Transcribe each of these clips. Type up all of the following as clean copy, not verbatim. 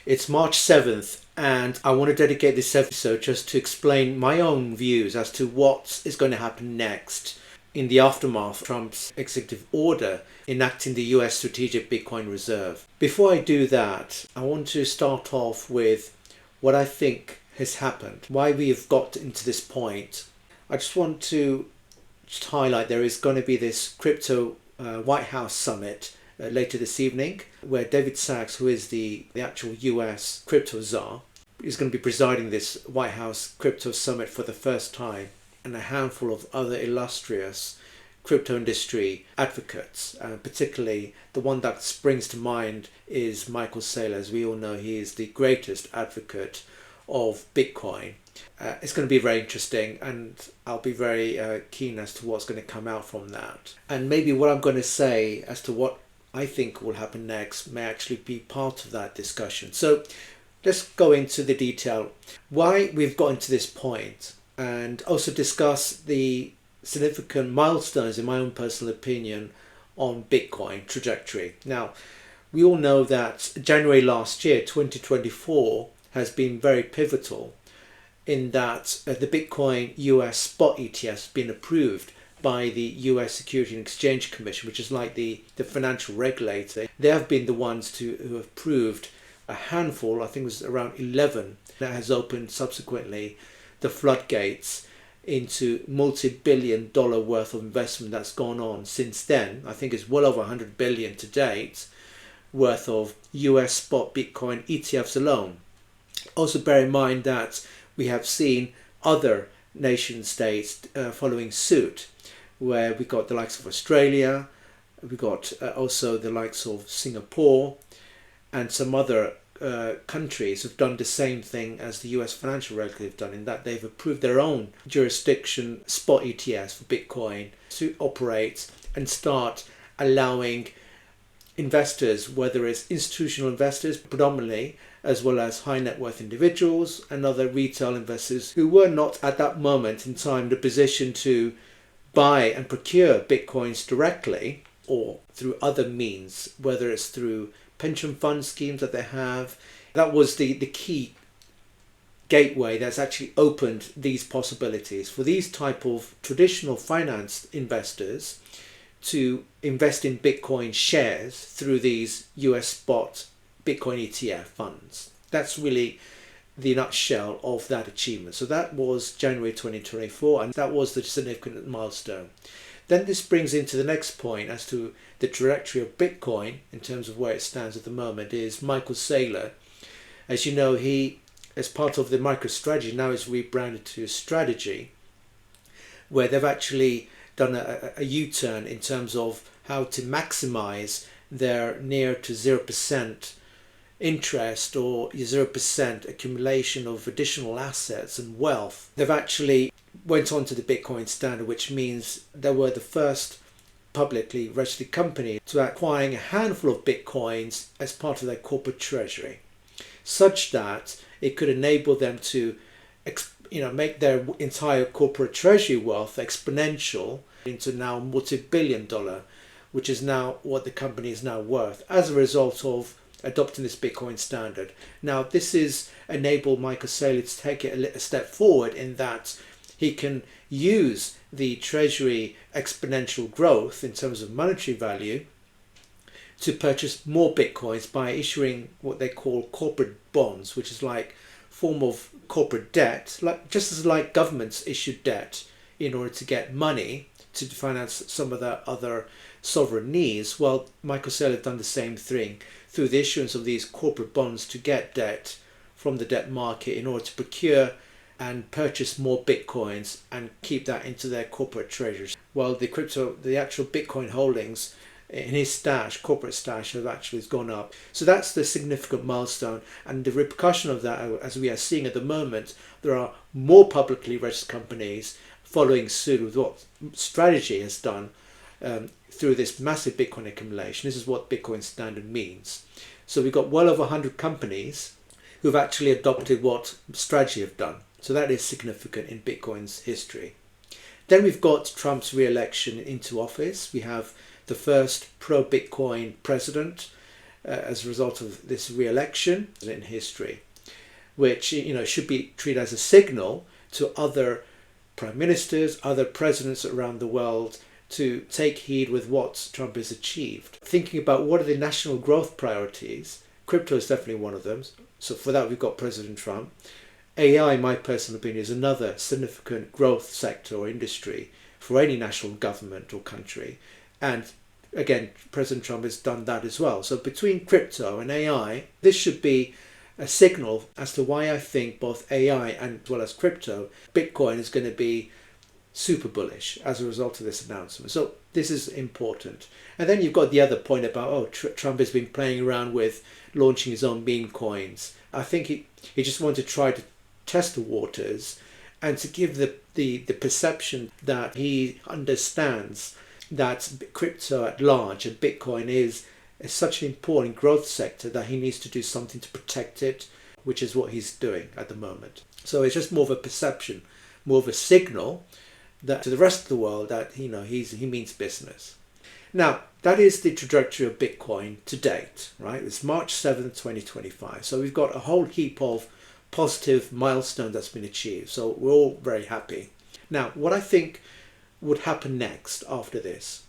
It's March 7th, and I want to dedicate this episode just to explain my own views as to what is going to happen next in the aftermath of Trump's executive order enacting the US Strategic Bitcoin Reserve. Before I do that, I want to start off with what I think has happened, why we have got into this point. I just want to highlight there is going to be this crypto White House summit later this evening, where David Sachs, who is the actual US crypto czar, is going to be presiding this White House crypto summit for the first time, and a handful of other illustrious crypto industry advocates. Particularly the one that springs to mind is Michael Saylor. As we all know, he is the greatest advocate of Bitcoin. It's going to be very interesting, and I'll be very keen as to what's going to come out from that. And maybe what I'm going to say as to what I think will happen next may actually be part of that discussion. So let's go into the detail, why we've gotten to this point, and also discuss the significant milestones, in my own personal opinion, on Bitcoin trajectory. Now, we all know that January last year, 2024, has been very pivotal in that the Bitcoin US spot ETF has been approved by the US Securities and Exchange Commission, which is like the financial regulator. They have been the ones who have approved a handful, I think it was around 11, that has opened subsequently the floodgates into multi-billion dollar worth of investment that's gone on since then. I think it's well over 100 billion to date worth of US spot Bitcoin ETFs alone. Also bear in mind that we have seen other nation states following suit, where we got the likes of Australia, we got also the likes of Singapore, and some other countries have done the same thing as the US financial regulator have done, in that they've approved their own jurisdiction spot ETFs for Bitcoin to operate and start allowing investors, whether it's institutional investors predominantly, as well as high net worth individuals and other retail investors who were not at that moment in time in the position to buy and procure Bitcoins directly or through other means, whether it's through pension fund schemes that they have. That was the key gateway that's actually opened these possibilities for these type of traditional finance investors to invest in Bitcoin shares through these US spot Bitcoin ETF funds. That's really the nutshell of that achievement. So that was January 2024, and that was the significant milestone. Then this brings into the next point as to the trajectory of Bitcoin in terms of where it stands at the moment is Michael Saylor. As you know, he, as part of the MicroStrategy, now is rebranded to Strategy, where they've actually done a U-turn in terms of how to maximize their near to 0% interest or 0% accumulation of additional assets and wealth. They've actually went on to the Bitcoin standard, which means they were the first publicly registered company to acquiring a handful of Bitcoins as part of their corporate treasury, such that it could enable them to make their entire corporate treasury wealth exponential into now multi-billion dollar, which is now what the company is now worth as a result of adopting this Bitcoin standard. Now, this is enabled Michael Saylor to take it a step forward in that he can use the treasury exponential growth in terms of monetary value to purchase more Bitcoins by issuing what they call corporate bonds, which is like a form of corporate debt, just as like governments issue debt in order to get money to finance some of their other sovereign needs. Well, Michael Saylor have done the same thing through the issuance of these corporate bonds to get debt from the debt market in order to procure and purchase more Bitcoins and keep that into their corporate treasuries. Well, the actual Bitcoin holdings in his stash, corporate stash, have actually gone up. So that's the significant milestone, and the repercussion of that, as we are seeing at the moment, there are more publicly registered companies following suit with what Strategy has done through this massive Bitcoin accumulation. This is what Bitcoin standard means. So we've got well over 100 companies who've actually adopted what Strategy have done. So that is significant in Bitcoin's history. Then we've got Trump's re-election into office. We have the first pro-Bitcoin president as a result of this re-election in history, which should be treated as a signal to other prime ministers, other presidents around the world to take heed with what Trump has achieved. Thinking about what are the national growth priorities, crypto is definitely one of them. So for that, we've got President Trump. AI, in my personal opinion, is another significant growth sector or industry for any national government or country. And again, President Trump has done that as well. So between crypto and AI, this should be a signal as to why I think both AI and as well as crypto, Bitcoin is going to be super bullish as a result of this announcement. So this is important. And then you've got the other point about, Trump has been playing around with launching his own meme coins. I think he just wanted to try to test the waters and to give the perception that he understands that crypto at large and Bitcoin is such an important growth sector that he needs to do something to protect it, which is what he's doing at the moment. So it's just more of a perception, more of a signal that to the rest of the world that he means business. Now, that is the trajectory of Bitcoin to date, right? It's March 7th, 2025. So we've got a whole heap of positive milestones that's been achieved. So we're all very happy. Now, what I think would happen next after this,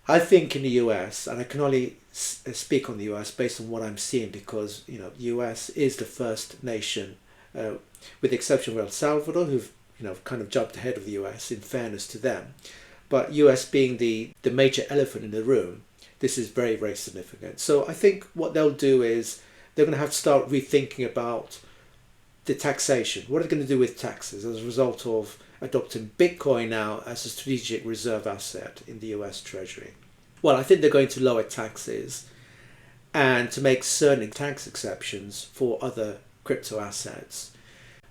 I think in the US, and I can only speak on the US based on what I'm seeing because, US is the first nation, with the exception of El Salvador, who've, kind of jumped ahead of the US in fairness to them. But US being the major elephant in the room, this is very, very significant. So I think what they'll do is they're going to have to start rethinking about the taxation. What are they going to do with taxes as a result of adopting Bitcoin now as a strategic reserve asset in the US Treasury? Well, I think they're going to lower taxes and to make certain tax exceptions for other crypto assets.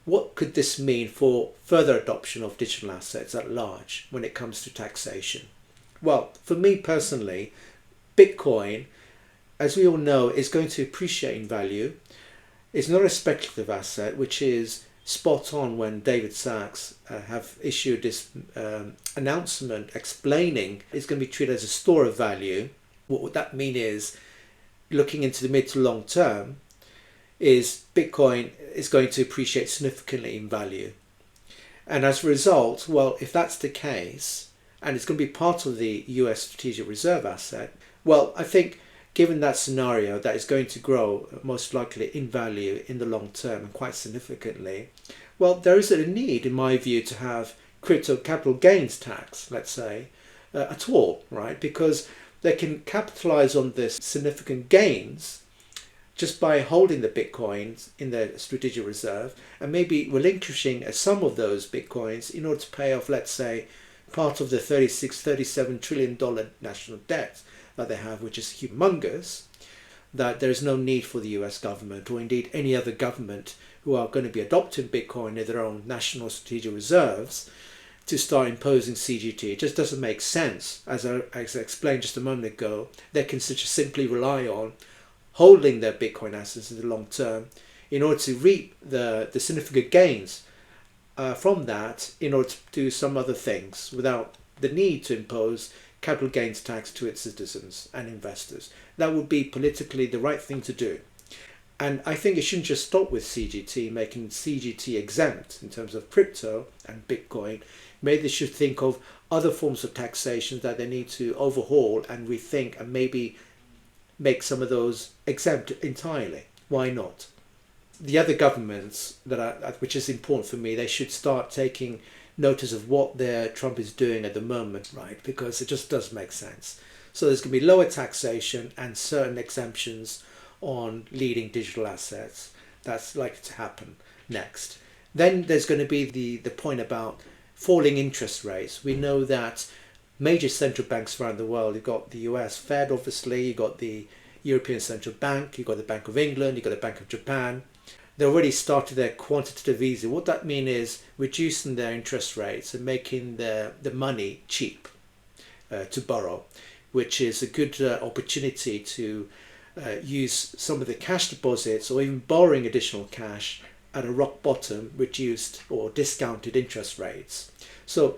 What could this mean for further adoption of digital assets at large when it comes to taxation? Well, for me personally, Bitcoin, as we all know, is going to appreciate in value. It's not a speculative asset, which is spot on when David Sachs have issued this announcement explaining it's going to be treated as a store of value. What would that mean is, looking into the mid to long term, is Bitcoin is going to appreciate significantly in value. And as a result, well, if that's the case, and it's going to be part of the US strategic reserve asset, well, I think given that scenario that is going to grow most likely in value in the long term and quite significantly, well, there is a need, in my view, to have crypto capital gains tax, let's say, at all, right? Because they can capitalize on this significant gains just by holding the Bitcoins in their strategic reserve and maybe relinquishing some of those Bitcoins in order to pay off, let's say, part of the $37 trillion national debt that they have, which is humongous, that there is no need for the US government or indeed any other government who are going to be adopting Bitcoin in their own national strategic reserves to start imposing CGT. It just doesn't make sense. As I explained just a moment ago, they can just simply rely on holding their Bitcoin assets in the long term in order to reap the significant gains from that in order to do some other things without the need to impose capital gains tax to its citizens and investors. That would be politically the right thing to do. And I think it shouldn't just stop with CGT, making CGT exempt in terms of crypto and Bitcoin. Maybe they should think of other forms of taxation that they need to overhaul and rethink and maybe make some of those exempt entirely. Why not? The other governments, which is important for me, they should start taking notice of what Trump is doing at the moment, right? Because it just does make sense. So there's going to be lower taxation and certain exemptions on leading digital assets. That's likely to happen next. Then there's going to be the point about falling interest rates. We know that major central banks around the world, you've got the US Fed, obviously, you've got the European Central Bank, you've got the Bank of England, you've got the Bank of Japan. They already started their quantitative easing. What that means is reducing their interest rates and making the money cheap to borrow, which is a good opportunity to use some of the cash deposits or even borrowing additional cash at a rock bottom reduced or discounted interest rates. So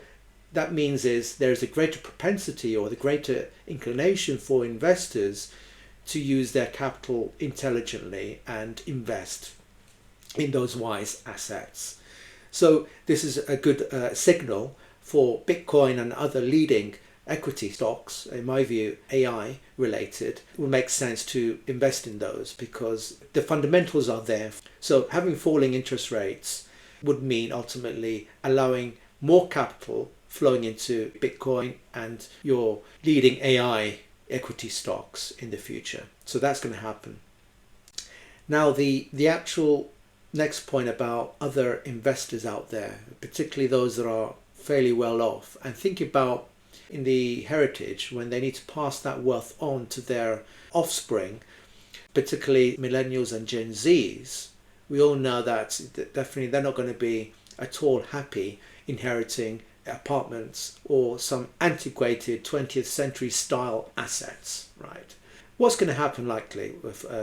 that means is there's a greater propensity or the greater inclination for investors to use their capital intelligently and invest in those wise assets. So this is a good signal for Bitcoin and other leading equity stocks. In my view, AI related, will make sense to invest in those because the fundamentals are there. So having falling interest rates would mean ultimately allowing more capital flowing into Bitcoin and your leading AI equity stocks in the future. So that's going to happen. Now the actual next point about other investors out there, particularly those that are fairly well off, and think about in the heritage when they need to pass that wealth on to their offspring, particularly millennials and Gen Zs. We all know that definitely they're not going to be at all happy inheriting apartments or some antiquated 20th century style assets, right? What's going to happen likely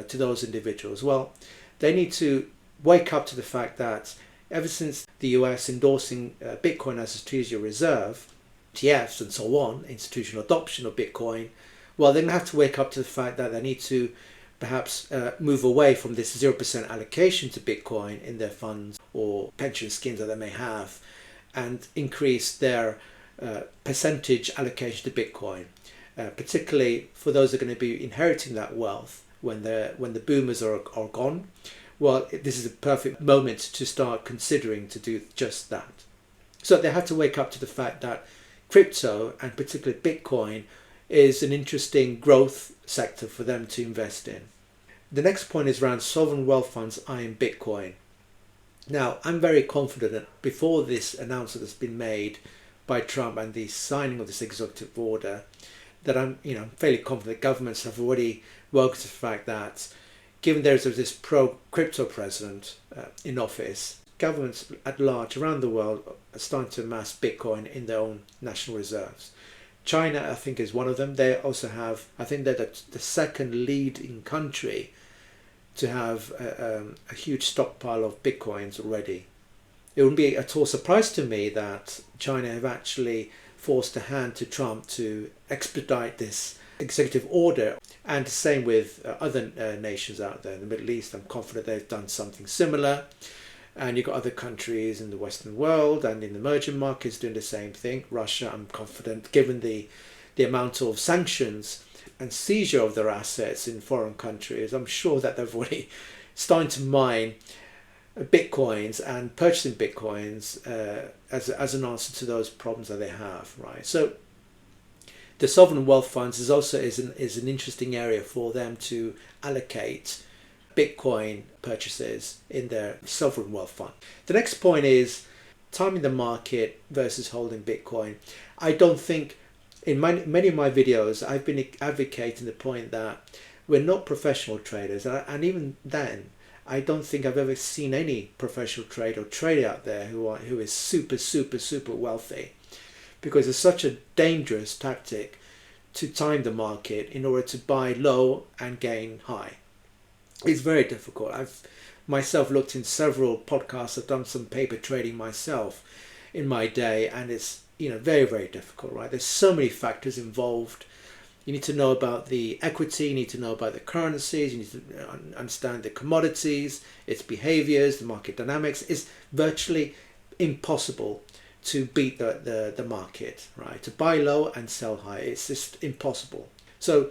to those individuals? Well, they need to wake up to the fact that ever since the US endorsing Bitcoin as a strategic reserve, ETFs and so on, institutional adoption of Bitcoin, well, they're going to have to wake up to the fact that they need to perhaps move away from this 0% allocation to Bitcoin in their funds or pension schemes that they may have and increase their percentage allocation to Bitcoin, particularly for those that are going to be inheriting that wealth when the boomers are gone. Well, this is a perfect moment to start considering to do just that. So they have to wake up to the fact that crypto and particularly Bitcoin is an interesting growth sector for them to invest in. The next point is around sovereign wealth funds eyeing Bitcoin. Now, I'm very confident that before this announcement has been made by Trump and the signing of this executive order, that I'm fairly confident governments have already welcomed the fact that given there's this pro-crypto president in office, governments at large around the world are starting to amass Bitcoin in their own national reserves. China, I think, is one of them. They also have, I think they're the second leading country to have a huge stockpile of Bitcoins already. It wouldn't be at all a surprise to me that China have actually forced a hand to Trump to expedite this executive order, and the same with other nations out there in the Middle East. I'm confident they've done something similar, and you've got other countries in the Western world and in the emerging markets doing the same thing. Russia, I'm confident, given the amount of sanctions and seizure of their assets in foreign countries, I'm sure that they've already started to mine Bitcoins and purchasing Bitcoins as an answer to those problems that they have, right? So the sovereign wealth funds is an interesting area for them to allocate Bitcoin purchases in their sovereign wealth fund. The next point is timing the market versus holding Bitcoin. I don't think, in many of my videos, I've been advocating the point that we're not professional traders, and even then, I don't think I've ever seen any professional trader out there who is super wealthy, because it's such a dangerous tactic to time the market in order to buy low and gain high. It's very difficult. I've myself looked in several podcasts. I've done some paper trading myself in my day, and it's very difficult, right? There's so many factors involved. You need to know about the equity, you need to know about the currencies, you need to understand the commodities, its behaviors, the market dynamics. It's virtually impossible to beat the market, right? To buy low and sell high, it's just impossible. So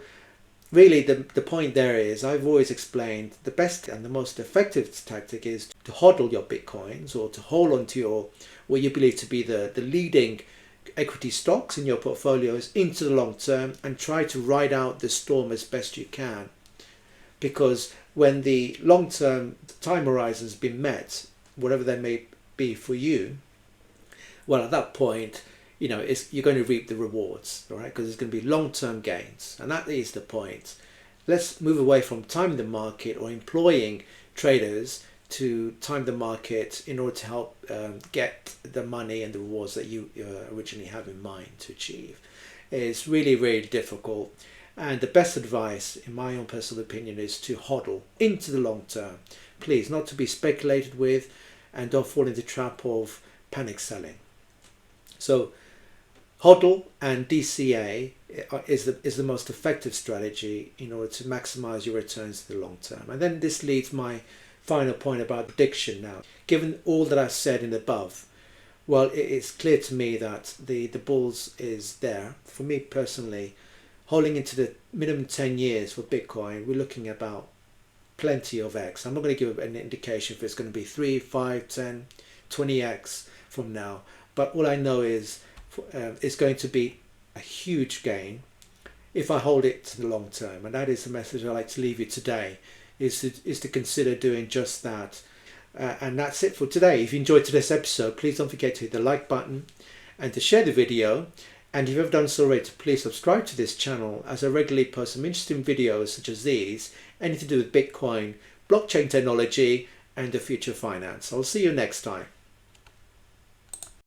really the point there is, I've always explained the best and the most effective tactic is to hodl your Bitcoins, or to hold on to what you believe to be the leading equity stocks in your portfolios into the long term, and try to ride out the storm as best you can. Because when the long term time horizon has been met, whatever they may be for you, well, at that point, you're going to reap the rewards, all right? Because there's going to be long-term gains, and that is the point. Let's move away from timing the market or employing traders to time the market in order to help get the money and the rewards that you originally have in mind to achieve. It's really difficult, and the best advice, in my own personal opinion, is to hodl into the long term. Please, not to be speculated with, and don't fall into the trap of panic selling. So hodl and DCA is the most effective strategy in order to maximize your returns in the long term. And then this leads my final point about prediction now. Given all that I've said in the above, well, it's clear to me that the bulls is there. For me personally, holding into the minimum 10 years for Bitcoin, we're looking about plenty of X. I'm not going to give an indication if it's going to be 3, 5, 10, 20X from now. But all I know is it's going to be a huge gain if I hold it to the long term. And that is the message I'd like to leave you today, is to consider doing just that. And that's it for today. If you enjoyed today's episode, please don't forget to hit the like button and to share the video. And if you have done so already, please subscribe to this channel, as I regularly post some interesting videos such as these, anything to do with Bitcoin, blockchain technology, and the future of finance. I'll see you next time.